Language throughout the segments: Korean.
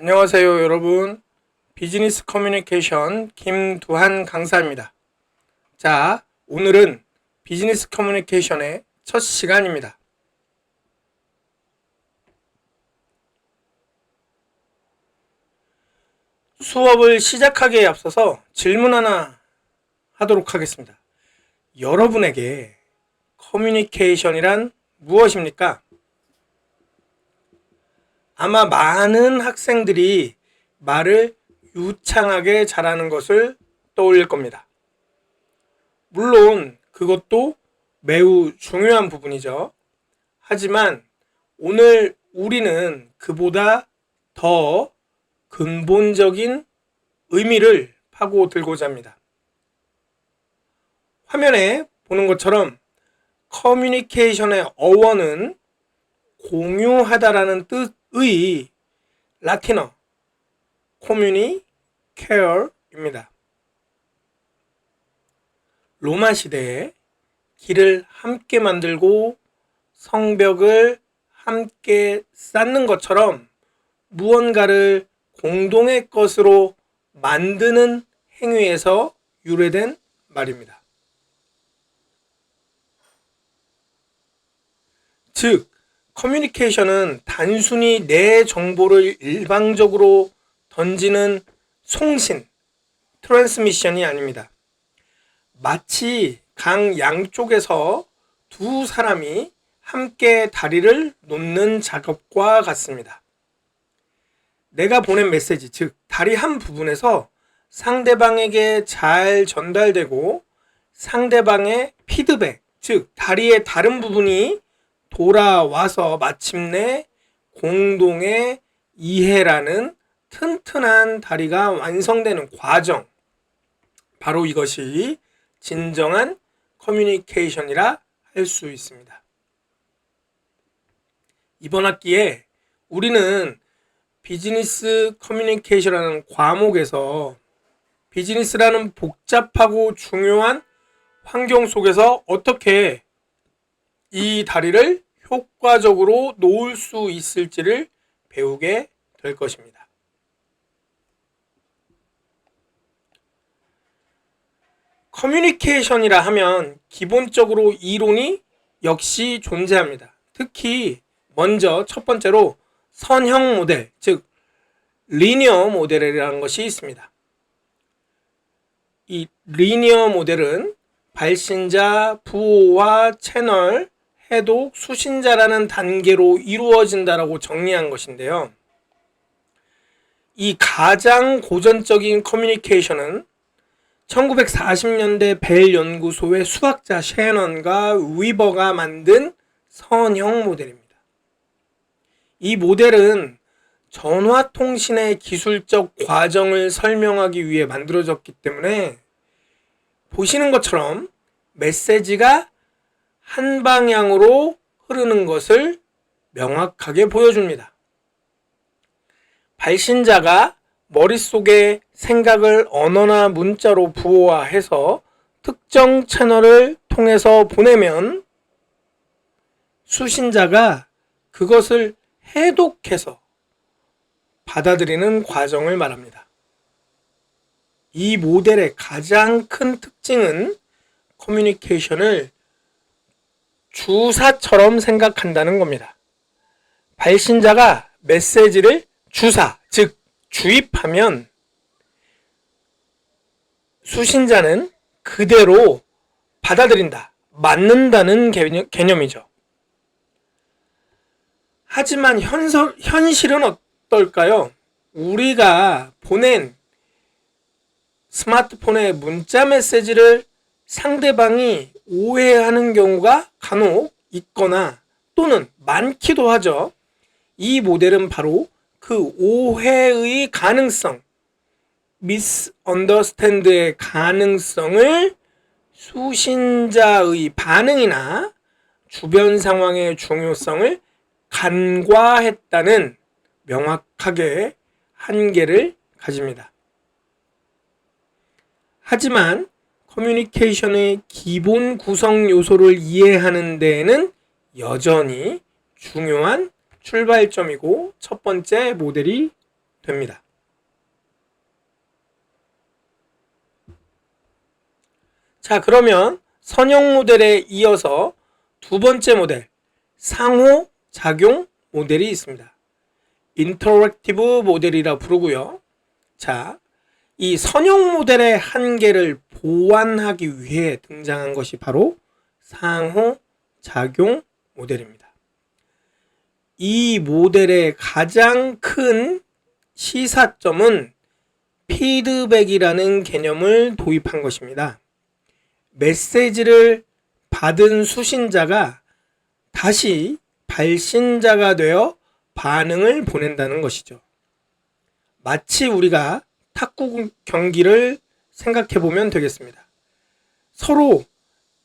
안녕하세요, 여러분. 비즈니스 커뮤니케이션 김두한 강사입니다. 자, 오늘은 비즈니스 커뮤니케이션의 첫 시간입니다. 수업을 시작하기에 앞서서 질문 하나 하도록 하겠습니다. 여러분에게 커뮤니케이션이란 무엇입니까? 아마 많은 학생들이 말을 유창하게 잘하는 것을 떠올릴 겁니다. 물론 그것도 매우 중요한 부분이죠. 하지만 오늘 우리는 그보다 더 근본적인 의미를 파고들고자 합니다. 화면에 보는 것처럼 커뮤니케이션의 어원은 공유하다라는 뜻의 라틴어 communicare입니다. 로마 시대에 길을 함께 만들고 성벽을 함께 쌓는 것처럼 무언가를 공동의 것으로 만드는 행위에서 유래된 말입니다. 즉, 커뮤니케이션은 단순히 내 정보를 일방적으로 던지는 송신, 트랜스미션이 아닙니다. 마치 강 양쪽에서 두 사람이 함께 다리를 놓는 작업과 같습니다. 내가 보낸 메시지, 즉 다리 한 부분에서 상대방에게 잘 전달되고 상대방의 피드백, 즉 다리의 다른 부분이 돌아와서 마침내 공동의 이해라는 튼튼한 다리가 완성되는 과정, 바로 이것이 진정한 커뮤니케이션이라 할 수 있습니다. 이번 학기에 우리는 비즈니스 커뮤니케이션이라는 과목에서 비즈니스라는 복잡하고 중요한 환경 속에서 어떻게 이 다리를 효과적으로 놓을 수 있을지를 배우게 될 것입니다. 커뮤니케이션이라 하면 기본적으로 이론이 역시 존재합니다. 특히 먼저 첫 번째로 선형 모델, 즉 리니어 모델이라는 것이 있습니다. 이 리니어 모델은 발신자, 부호와 채널, 해독, 수신자라는 단계로 이루어진다라고 정리한 것인데요. 이 가장 고전적인 커뮤니케이션은 1940년대 벨 연구소의 수학자 셰넌과 위버가 만든 선형 모델입니다. 이 모델은 전화통신의 기술적 과정을 설명하기 위해 만들어졌기 때문에 보시는 것처럼 메시지가 한 방향으로 흐르는 것을 명확하게 보여줍니다. 발신자가 머릿속에 생각을 언어나 문자로 부호화해서 특정 채널을 통해서 보내면 수신자가 그것을 해독해서 받아들이는 과정을 말합니다. 이 모델의 가장 큰 특징은 커뮤니케이션을 주사처럼 생각한다는 겁니다. 발신자가 메시지를 즉 주입하면 수신자는 그대로 받아들인다, 맞는다는 개념이죠. 하지만 현실은 어떨까요? 우리가 보낸 스마트폰의 문자 메시지를 상대방이 오해하는 경우가 간혹 있거나 또는 많기도 하죠. 이 모델은 바로 그 오해의 가능성, misunderstand의 가능성을 수신자의 반응이나 주변 상황의 중요성을 간과했다는 명확하게 한계를 가집니다. 하지만 커뮤니케이션의 기본 구성 요소를 이해하는 데에는 여전히 중요한 출발점이고 첫 번째 모델이 됩니다. 자, 그러면 선형 모델에 이어서 두 번째 모델, 상호작용 모델이 있습니다. 인터랙티브 모델이라 부르고요. 자, 이 선형 모델의 한계를 보완하기 위해 등장한 것이 바로 상호작용 모델입니다. 이 모델의 가장 큰 시사점은 피드백이라는 개념을 도입한 것입니다. 메시지를 받은 수신자가 다시 발신자가 되어 반응을 보낸다는 것이죠. 마치 우리가 탁구 경기를 생각해 보면 되겠습니다. 서로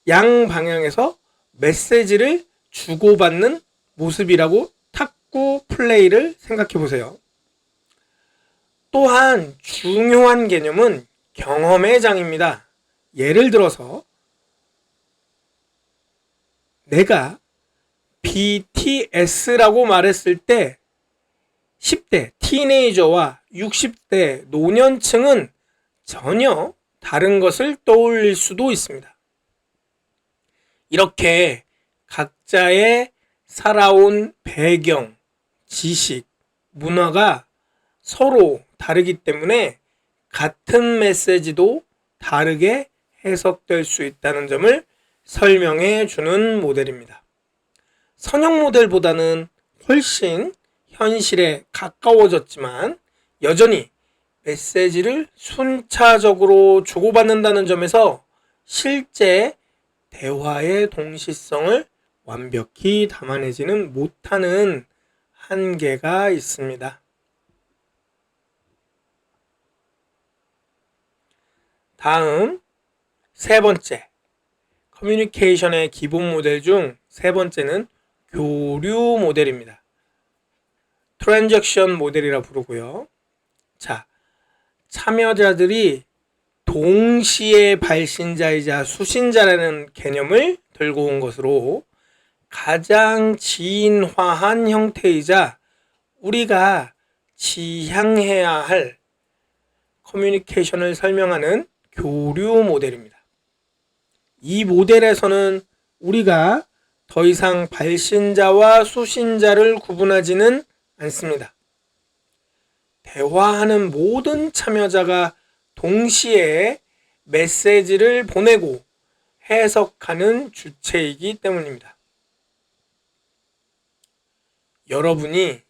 양 방향에서 메시지를 주고받는 모습이라고 탁구 플레이를 생각해 보세요. 또한 중요한 개념은 경험의 장입니다. 예를 들어서 내가 BTS라고 말했을 때 10대 티네이저와 60대 노년층은 전혀 다른 것을 떠올릴 수도 있습니다. 이렇게 각자의 살아온 배경, 지식, 문화가 서로 다르기 때문에 같은 메시지도 다르게 해석될 수 있다는 점을 설명해 주는 모델입니다. 선형 모델보다는 훨씬 현실에 가까워졌지만 여전히 메시지를 순차적으로 주고받는다는 점에서 실제 대화의 동시성을 완벽히 담아내지는 못하는 한계가 있습니다. 다음 세 번째, 커뮤니케이션의 기본 모델 중 세 번째는 교류 모델입니다. 트랜잭션 모델이라 부르고요. 자, 참여자들이 동시에 발신자이자 수신자라는 개념을 들고 온 것으로 가장 진화한 형태이자 우리가 지향해야 할 커뮤니케이션을 설명하는 교류 모델입니다. 이 모델에서는 우리가 더 이상 발신자와 수신자를 구분하지는 않습니다. 대화하는 모든 참여자가 동시에 메시지를 보내고 해석하는 주체이기 때문입니다. 여러분이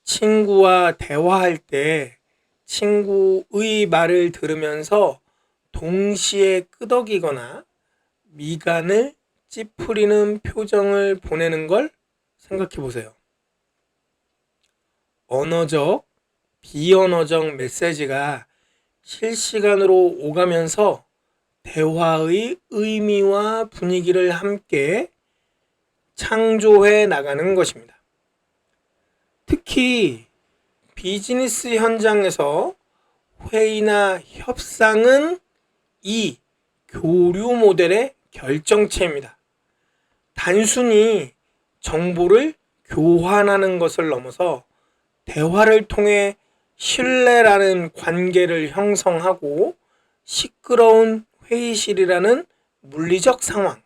친구와 대화할 때 친구의 말을 들으면서 동시에 끄덕이거나 미간을 찌푸리는 표정을 보내는 걸 생각해 보세요. 언어적, 비언어적 메시지가 실시간으로 오가면서 대화의 의미와 분위기를 함께 창조해 나가는 것입니다. 특히 비즈니스 현장에서 회의나 협상은 이 교류 모델의 결정체입니다. 단순히 정보를 교환하는 것을 넘어서 대화를 통해 신뢰라는 관계를 형성하고 시끄러운 회의실이라는 물리적 상황,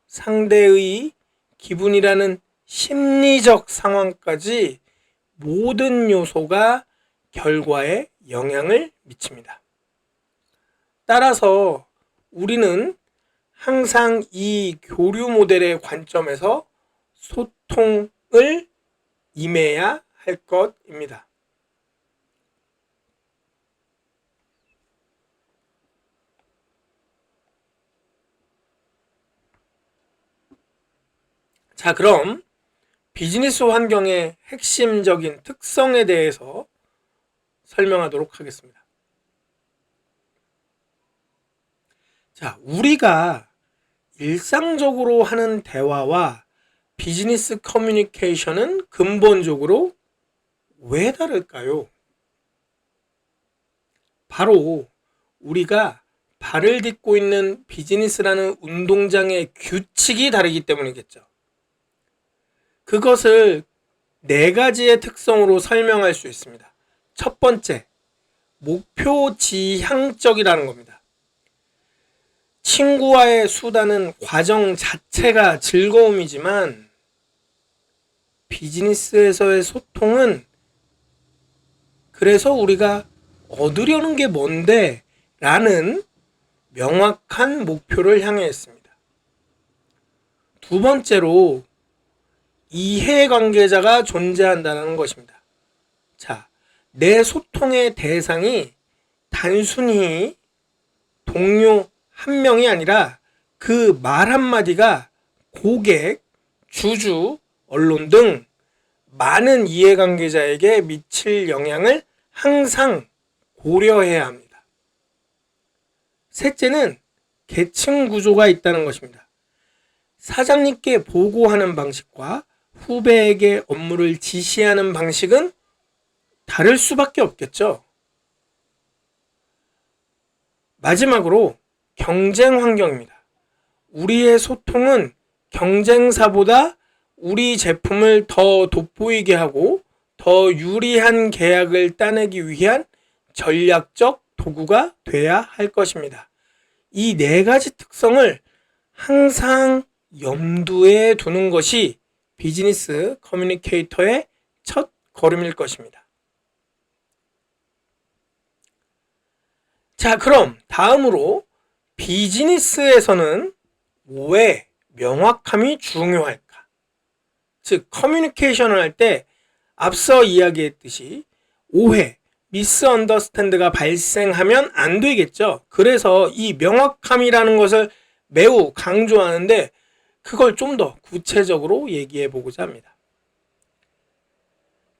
상대의 기분이라는 심리적 상황까지 모든 요소가 결과에 영향을 미칩니다. 따라서 우리는 항상 이 교류 모델의 관점에서 소통을 임해야 할 것입니다. 자, 그럼 비즈니스 환경의 핵심적인 특성에 대해서 설명하도록 하겠습니다. 자, 우리가 일상적으로 하는 대화와 비즈니스 커뮤니케이션은 근본적으로 왜 다를까요? 바로 우리가 발을 딛고 있는 비즈니스라는 운동장의 규칙이 다르기 때문이겠죠. 그것을 네 가지의 특성으로 설명할 수 있습니다. 첫 번째, 목표 지향적이라는 겁니다. 친구와의 수다는 과정 자체가 즐거움이지만 비즈니스에서의 소통은 그래서 우리가 얻으려는 게 뭔데? 라는 명확한 목표를 향해 했습니다. 두 번째로 이해관계자가 존재한다는 것입니다. 자, 내 소통의 대상이 단순히 동료 한 명이 아니라 그 말 한마디가 고객, 주주, 언론 등 많은 이해관계자에게 미칠 영향을 항상 고려해야 합니다. 셋째는 계층 구조가 있다는 것입니다. 사장님께 보고하는 방식과 후배에게 업무를 지시하는 방식은 다를 수밖에 없겠죠. 마지막으로 경쟁 환경입니다. 우리의 소통은 경쟁사보다 우리 제품을 더 돋보이게 하고 더 유리한 계약을 따내기 위한 전략적 도구가 돼야 할 것입니다. 이 네 가지 특성을 항상 염두에 두는 것이 비즈니스 커뮤니케이터의 첫 걸음일 것입니다. 자, 그럼 다음으로 비즈니스에서는 왜 명확함이 중요할까? 즉, 커뮤니케이션을 할 때 앞서 이야기했듯이 오해, 미스언더스탠드가 발생하면 안 되겠죠. 그래서 이 명확함이라는 것을 매우 강조하는데 그걸 좀 더 구체적으로 얘기해 보고자 합니다.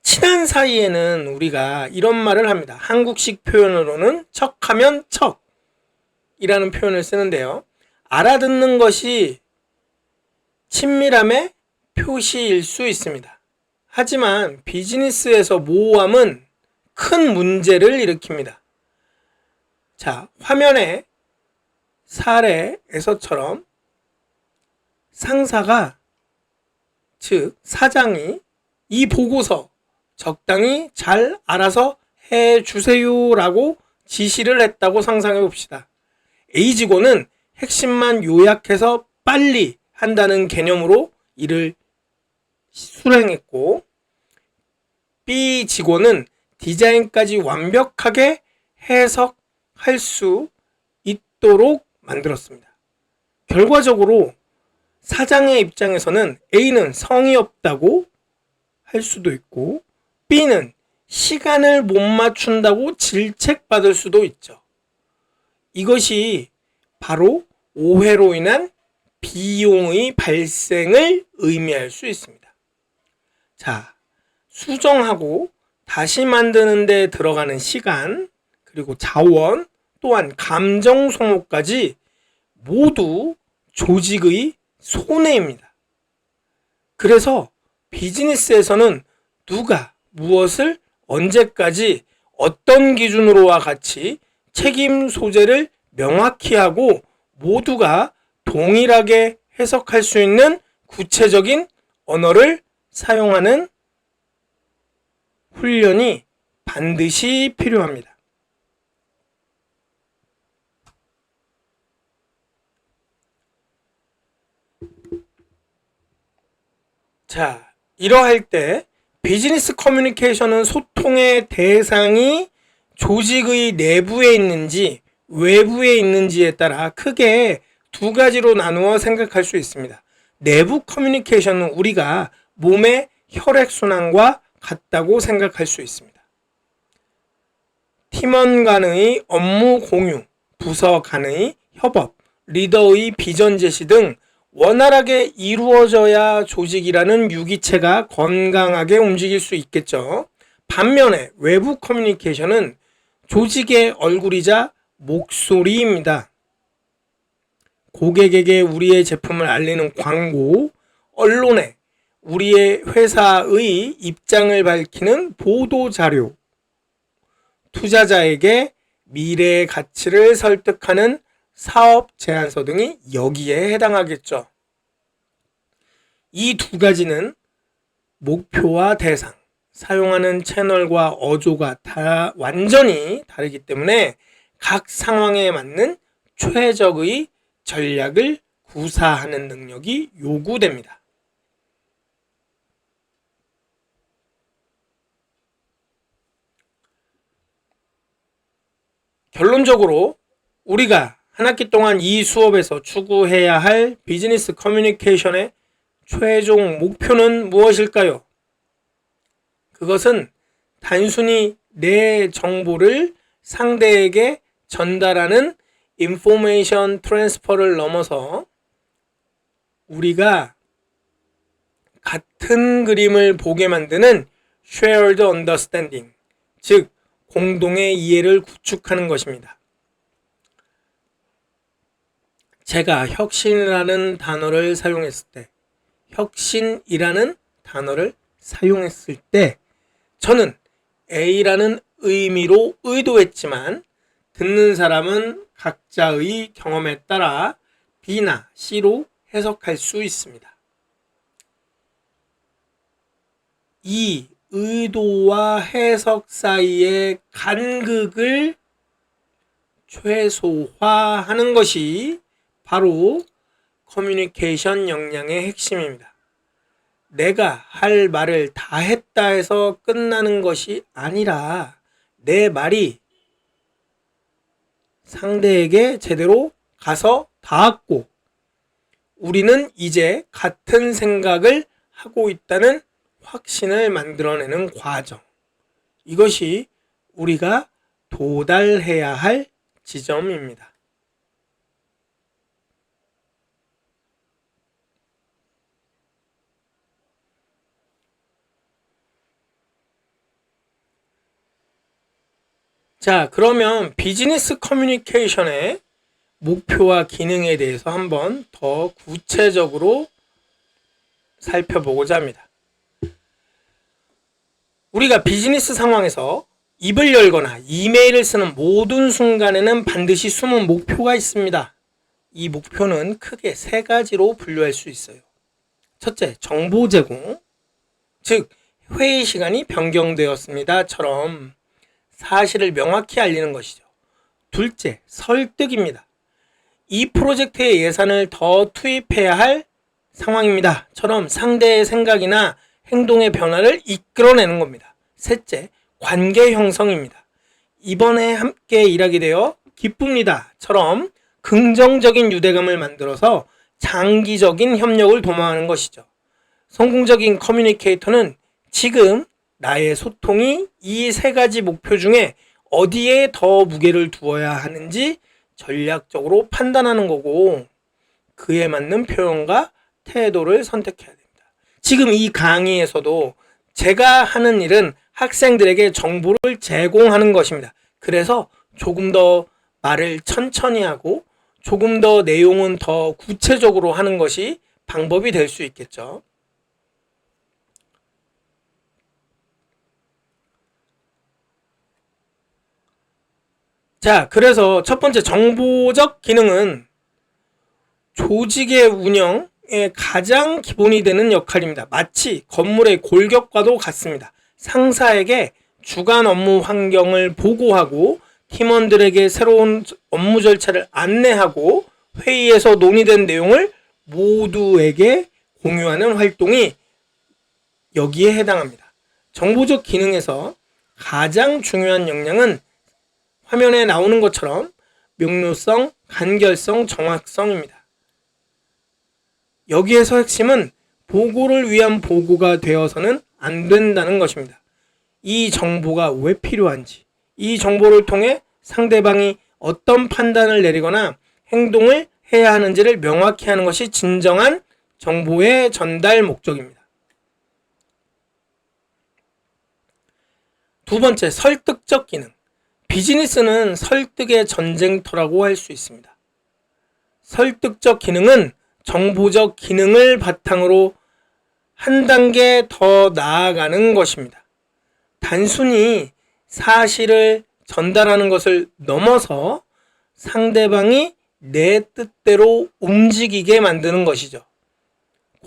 친한 사이에는 우리가 이런 말을 합니다. 한국식 표현으로는 척하면 척이라는 표현을 쓰는데요. 알아듣는 것이 친밀함의 표시일 수 있습니다. 하지만 비즈니스에서 모호함은 큰 문제를 일으킵니다. 자, 화면의 사례에서처럼 상사가, 즉 사장이 이 보고서 적당히 잘 알아서 해주세요 라고 지시를 했다고 상상해 봅시다. A 직원은 핵심만 요약해서 빨리 한다는 개념으로 일을 수행했고 B 직원은 디자인까지 완벽하게 해석할 수 있도록 만들었습니다. 결과적으로 사장의 입장에서는 A는 성의 없다고 할 수도 있고 B는 시간을 못 맞춘다고 질책받을 수도 있죠. 이것이 바로 오해로 인한 비용의 발생을 의미할 수 있습니다. 자, 수정하고 다시 만드는 데 들어가는 시간, 그리고 자원, 또한 감정 소모까지 모두 조직의 손해입니다. 그래서 비즈니스에서는 누가 무엇을 언제까지 어떤 기준으로와 같이 책임 소재를 명확히 하고 모두가 동일하게 해석할 수 있는 구체적인 언어를 사용하는 훈련이 반드시 필요합니다. 자, 이러할 때 비즈니스 커뮤니케이션은 소통의 대상이 조직의 내부에 있는지 외부에 있는지에 따라 크게 두 가지로 나누어 생각할 수 있습니다. 내부 커뮤니케이션은 우리가 몸의 혈액순환과 같다고 생각할 수 있습니다. 팀원 간의 업무 공유, 부서 간의 협업, 리더의 비전 제시 등 원활하게 이루어져야 조직이라는 유기체가 건강하게 움직일 수 있겠죠. 반면에 외부 커뮤니케이션은 조직의 얼굴이자 목소리입니다. 고객에게 우리의 제품을 알리는 광고, 언론에 우리의 회사의 입장을 밝히는 보도자료, 투자자에게 미래의 가치를 설득하는 사업 제안서 등이 여기에 해당하겠죠. 이 두 가지는 목표와 대상, 사용하는 채널과 어조가 다 완전히 다르기 때문에 각 상황에 맞는 최적의 전략을 구사하는 능력이 요구됩니다. 결론적으로 우리가 한 학기 동안 이 수업에서 추구해야 할 비즈니스 커뮤니케이션의 최종 목표는 무엇일까요? 그것은 단순히 내 정보를 상대에게 전달하는 인포메이션 트랜스퍼를 넘어서 우리가 같은 그림을 보게 만드는 shared understanding, 즉 공동의 이해를 구축하는 것입니다. 제가 혁신이라는 단어를 사용했을 때 저는 A라는 의미로 의도했지만 듣는 사람은 각자의 경험에 따라 B나 C로 해석할 수 있습니다. 이 의도와 해석 사이의 간극을 최소화하는 것이 바로 커뮤니케이션 역량의 핵심입니다. 내가 할 말을 다 했다 해서 끝나는 것이 아니라 내 말이 상대에게 제대로 가서 닿았고 우리는 이제 같은 생각을 하고 있다는 확신을 만들어내는 과정. 이것이 우리가 도달해야 할 지점입니다. 자, 그러면 비즈니스 커뮤니케이션의 목표와 기능에 대해서 한번 더 구체적으로 살펴보고자 합니다. 우리가 비즈니스 상황에서 입을 열거나 이메일을 쓰는 모든 순간에는 반드시 숨은 목표가 있습니다. 이 목표는 크게 세 가지로 분류할 수 있어요. 첫째, 정보 제공, 즉 회의 시간이 변경되었습니다처럼 사실을 명확히 알리는 것이죠. 둘째, 설득입니다. 이 프로젝트의 예산을 더 투입해야 할 상황입니다.처럼 상대의 생각이나 행동의 변화를 이끌어내는 겁니다. 셋째, 관계 형성입니다. 이번에 함께 일하게 되어 기쁩니다.처럼 긍정적인 유대감을 만들어서 장기적인 협력을 도모하는 것이죠. 성공적인 커뮤니케이터는 지금 나의 소통이 이 세 가지 목표 중에 어디에 더 무게를 두어야 하는지 전략적으로 판단하는 거고 그에 맞는 표현과 태도를 선택해야 됩니다. 지금 이 강의에서도 제가 하는 일은 학생들에게 정보를 제공하는 것입니다. 그래서 조금 더 말을 천천히 하고 조금 더 내용은 더 구체적으로 하는 것이 방법이 될 수 있겠죠. 자, 그래서 첫 번째 정보적 기능은 조직의 운영의 가장 기본이 되는 역할입니다. 마치 건물의 골격과도 같습니다. 상사에게 주간 업무 환경을 보고하고 팀원들에게 새로운 업무 절차를 안내하고 회의에서 논의된 내용을 모두에게 공유하는 활동이 여기에 해당합니다. 정보적 기능에서 가장 중요한 역량은 화면에 나오는 것처럼 명료성, 간결성, 정확성입니다. 여기에서 핵심은 보고를 위한 보고가 되어서는 안 된다는 것입니다. 이 정보가 왜 필요한지, 이 정보를 통해 상대방이 어떤 판단을 내리거나 행동을 해야 하는지를 명확히 하는 것이 진정한 정보의 전달 목적입니다. 두 번째, 설득적 기능. 비즈니스는 설득의 전쟁터라고 할 수 있습니다. 설득적 기능은 정보적 기능을 바탕으로 한 단계 더 나아가는 것입니다. 단순히 사실을 전달하는 것을 넘어서 상대방이 내 뜻대로 움직이게 만드는 것이죠.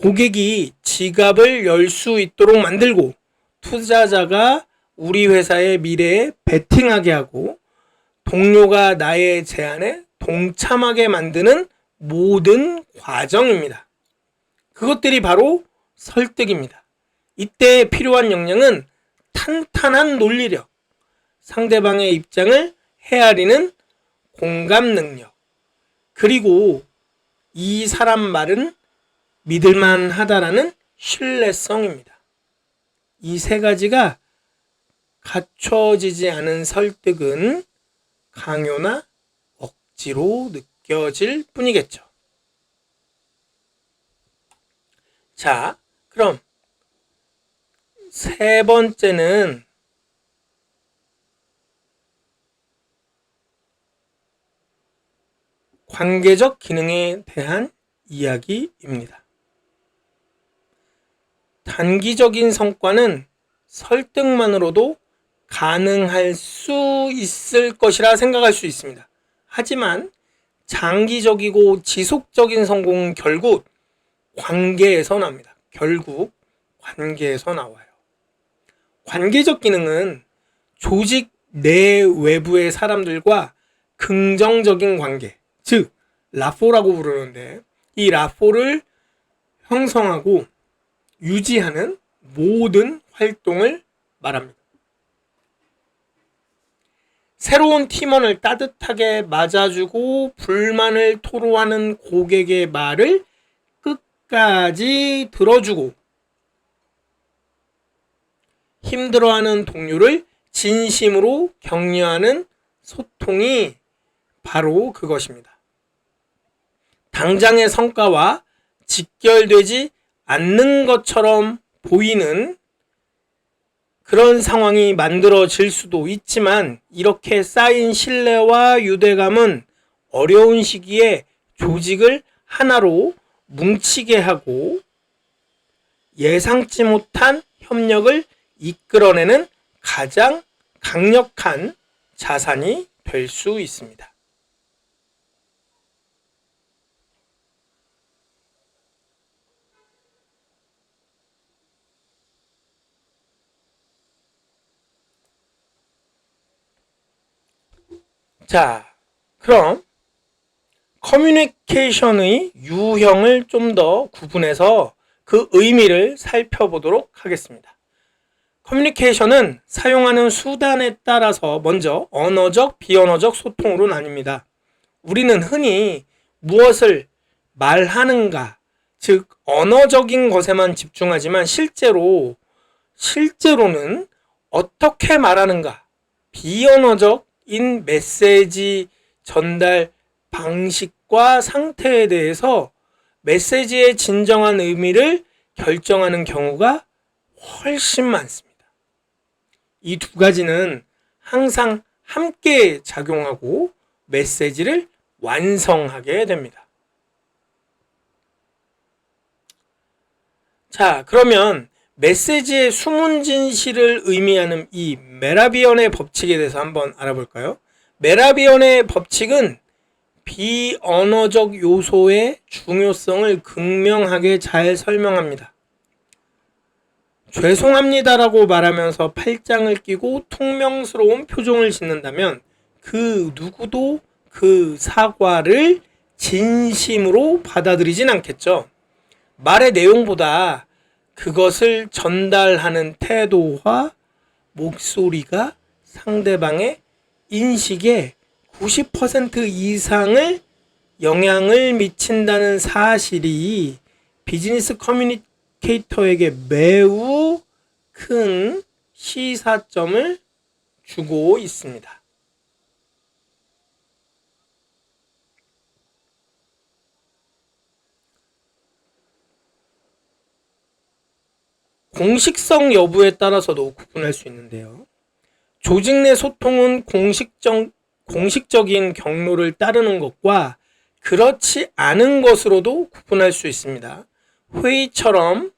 고객이 지갑을 열 수 있도록 만들고 투자자가 우리 회사의 미래에 베팅하게 하고 동료가 나의 제안에 동참하게 만드는 모든 과정입니다. 그것들이 바로 설득입니다. 이때 필요한 역량은 탄탄한 논리력, 상대방의 입장을 헤아리는 공감 능력, 그리고 이 사람 말은 믿을만 하다라는 신뢰성입니다. 이 세 가지가 갖춰지지 않은 설득은 강요나 억지로 느껴질 뿐이겠죠. 자, 그럼 세 번째는 관계적 기능에 대한 이야기입니다. 단기적인 성과는 설득만으로도 가능할 수 있을 것이라 생각할 수 있습니다. 하지만 장기적이고 지속적인 성공은 결국 관계에서 납니다. 결국 관계에서 나와요. 관계적 기능은 조직 내 외부의 사람들과 긍정적인 관계, 즉 라포라고 부르는데 이 라포를 형성하고 유지하는 모든 활동을 말합니다. 새로운 팀원을 따뜻하게 맞아주고 불만을 토로하는 고객의 말을 끝까지 들어주고 힘들어하는 동료를 진심으로 격려하는 소통이 바로 그것입니다. 당장의 성과와 직결되지 않는 것처럼 보이는 그런 상황이 만들어질 수도 있지만 이렇게 쌓인 신뢰와 유대감은 어려운 시기에 조직을 하나로 뭉치게 하고 예상치 못한 협력을 이끌어내는 가장 강력한 자산이 될 수 있습니다. 자, 그럼 커뮤니케이션의 유형을 좀 더 구분해서 그 의미를 살펴보도록 하겠습니다. 커뮤니케이션은 사용하는 수단에 따라서 먼저 언어적, 비언어적 소통으로 나뉩니다. 우리는 흔히 무엇을 말하는가, 즉 언어적인 것에만 집중하지만 실제로는 어떻게 말하는가, 비언어적인 메시지 전달 방식과 상태에 대해서 메시지의 진정한 의미를 결정하는 경우가 훨씬 많습니다. 이 두 가지는 항상 함께 작용하고 메시지를 완성하게 됩니다. 자, 그러면 메시지의 숨은 진실을 의미하는 이 메라비언의 법칙에 대해서 한번 알아볼까요? 메라비언의 법칙은 비언어적 요소의 중요성을 극명하게 잘 설명합니다. 죄송합니다라고 말하면서 팔짱을 끼고 퉁명스러운 표정을 짓는다면 그 누구도 그 사과를 진심으로 받아들이진 않겠죠. 말의 내용보다 그것을 전달하는 태도와 목소리가 상대방의 인식에 90% 이상을 영향을 미친다는 사실이 비즈니스 커뮤니케이터에게 매우 큰 시사점을 주고 있습니다. 공식성 여부에 따라서도 구분할 수 있는데요. 조직 내 소통은 공식적인 경로를 따르는 것과 그렇지 않은 것으로도 구분할 수 있습니다. 회의처럼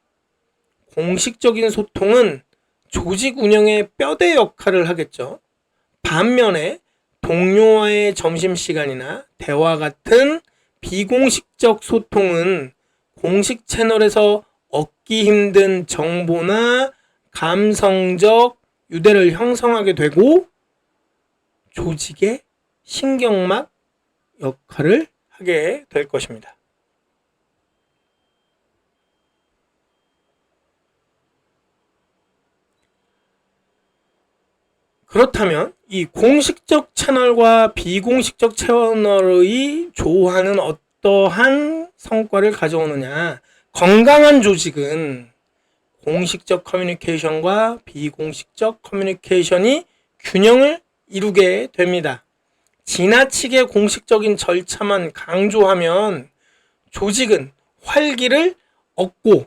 공식적인 소통은 조직 운영의 뼈대 역할을 하겠죠. 반면에 동료와의 점심시간이나 대화 같은 비공식적 소통은 공식 채널에서 얻기 힘든 정보나 감성적 유대를 형성하게 되고 조직의 신경막 역할을 하게 될 것입니다. 그렇다면 이 공식적 채널과 비공식적 채널의 조화는 어떠한 성과를 가져오느냐? 건강한 조직은 공식적 커뮤니케이션과 비공식적 커뮤니케이션이 균형을 이루게 됩니다. 지나치게 공식적인 절차만 강조하면 조직은 활기를 얻고,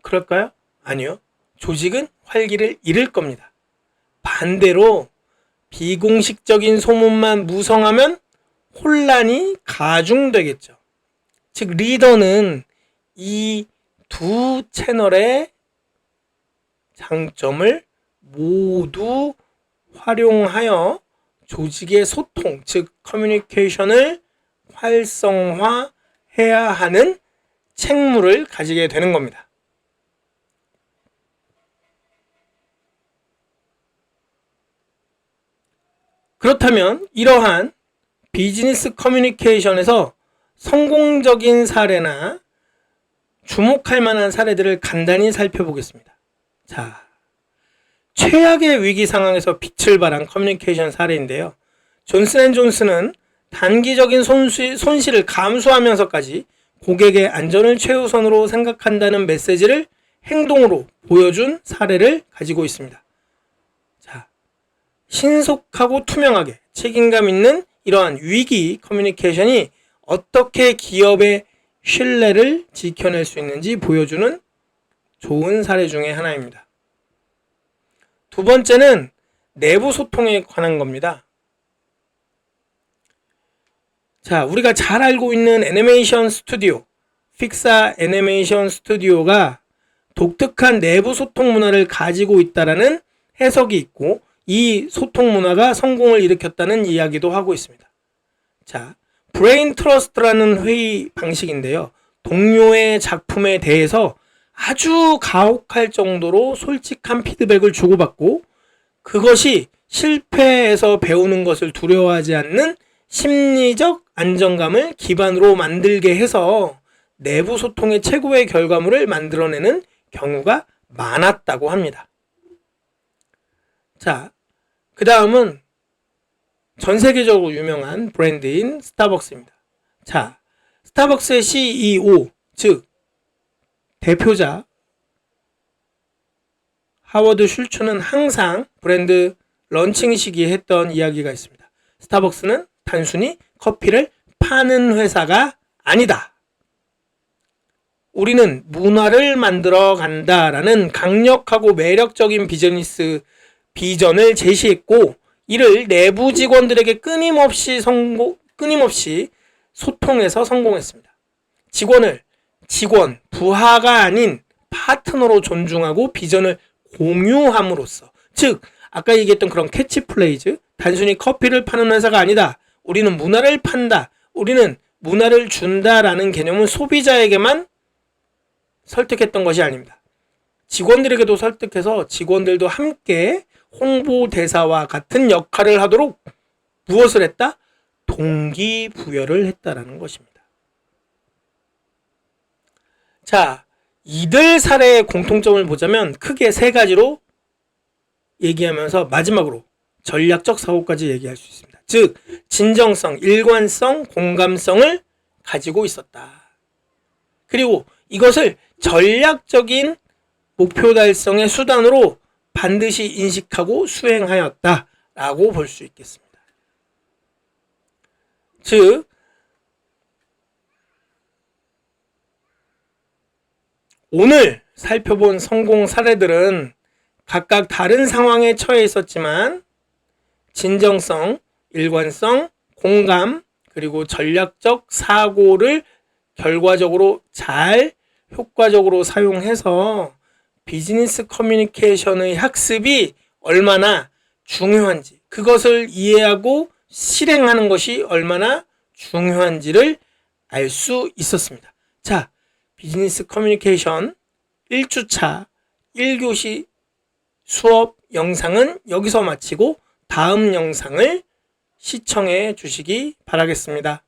그럴까요? 아니요. 조직은 활기를 잃을 겁니다. 반대로 비공식적인 소문만 무성하면 혼란이 가중되겠죠. 즉 리더는 이 두 채널의 장점을 모두 활용하여 조직의 소통, 즉 커뮤니케이션을 활성화해야 하는 책무를 가지게 되는 겁니다. 그렇다면 이러한 비즈니스 커뮤니케이션에서 성공적인 사례나 주목할 만한 사례들을 간단히 살펴보겠습니다. 자, 최악의 위기 상황에서 빛을 발한 커뮤니케이션 사례인데요. 존슨앤존슨은 단기적인 손실을 감수하면서까지 고객의 안전을 최우선으로 생각한다는 메시지를 행동으로 보여준 사례를 가지고 있습니다. 자, 신속하고 투명하게 책임감 있는 이러한 위기 커뮤니케이션이 어떻게 기업의 신뢰를 지켜낼 수 있는지 보여주는 좋은 사례 중에 하나입니다. 두 번째는 내부 소통에 관한 겁니다. 자, 우리가 잘 알고 있는 애니메이션 스튜디오, 픽사 애니메이션 스튜디오가 독특한 내부 소통 문화를 가지고 있다라는 해석이 있고, 이 소통 문화가 성공을 일으켰다는 이야기도 하고 있습니다. 자, 브레인 트러스트라는 회의 방식인데요. 동료의 작품에 대해서 아주 가혹할 정도로 솔직한 피드백을 주고받고, 그것이 실패해서 배우는 것을 두려워하지 않는 심리적 안정감을 기반으로 만들게 해서 내부 소통의 최고의 결과물을 만들어내는 경우가 많았다고 합니다. 자, 그 다음은 전 세계적으로 유명한 브랜드인 스타벅스입니다. 자, 스타벅스의 CEO, 즉 대표자 하워드 슐츠는 항상 브랜드 런칭 시기에 했던 이야기가 있습니다. 스타벅스는 단순히 커피를 파는 회사가 아니다. 우리는 문화를 만들어 간다라는 강력하고 매력적인 비전을 제시했고, 이를 내부 직원들에게 끊임없이 소통해서 성공했습니다. 직원, 부하가 아닌 파트너로 존중하고 비전을 공유함으로써, 즉 아까 얘기했던 그런 캐치프레이즈, 단순히 커피를 파는 회사가 아니다, 우리는 문화를 판다, 우리는 문화를 준다라는 개념은 소비자에게만 설득했던 것이 아닙니다. 직원들에게도 설득해서 직원들도 함께 홍보대사와 같은 역할을 하도록 무엇을 했다? 동기부여를 했다라는 것입니다. 자, 이들 사례의 공통점을 보자면 크게 세 가지로 얘기하면서 마지막으로 전략적 사고까지 얘기할 수 있습니다. 즉, 진정성, 일관성, 공감성을 가지고 있었다. 그리고 이것을 전략적인 목표 달성의 수단으로 반드시 인식하고 수행하였다라고 볼 수 있겠습니다. 즉, 오늘 살펴본 성공 사례들은 각각 다른 상황에 처해 있었지만 진정성, 일관성, 공감, 그리고 전략적 사고를 결과적으로 잘 효과적으로 사용해서 비즈니스 커뮤니케이션의 학습이 얼마나 중요한지, 그것을 이해하고 실행하는 것이 얼마나 중요한지를 알 수 있었습니다. 자, 비즈니스 커뮤니케이션 1주차 1교시 수업 영상은 여기서 마치고 다음 영상을 시청해 주시기 바라겠습니다.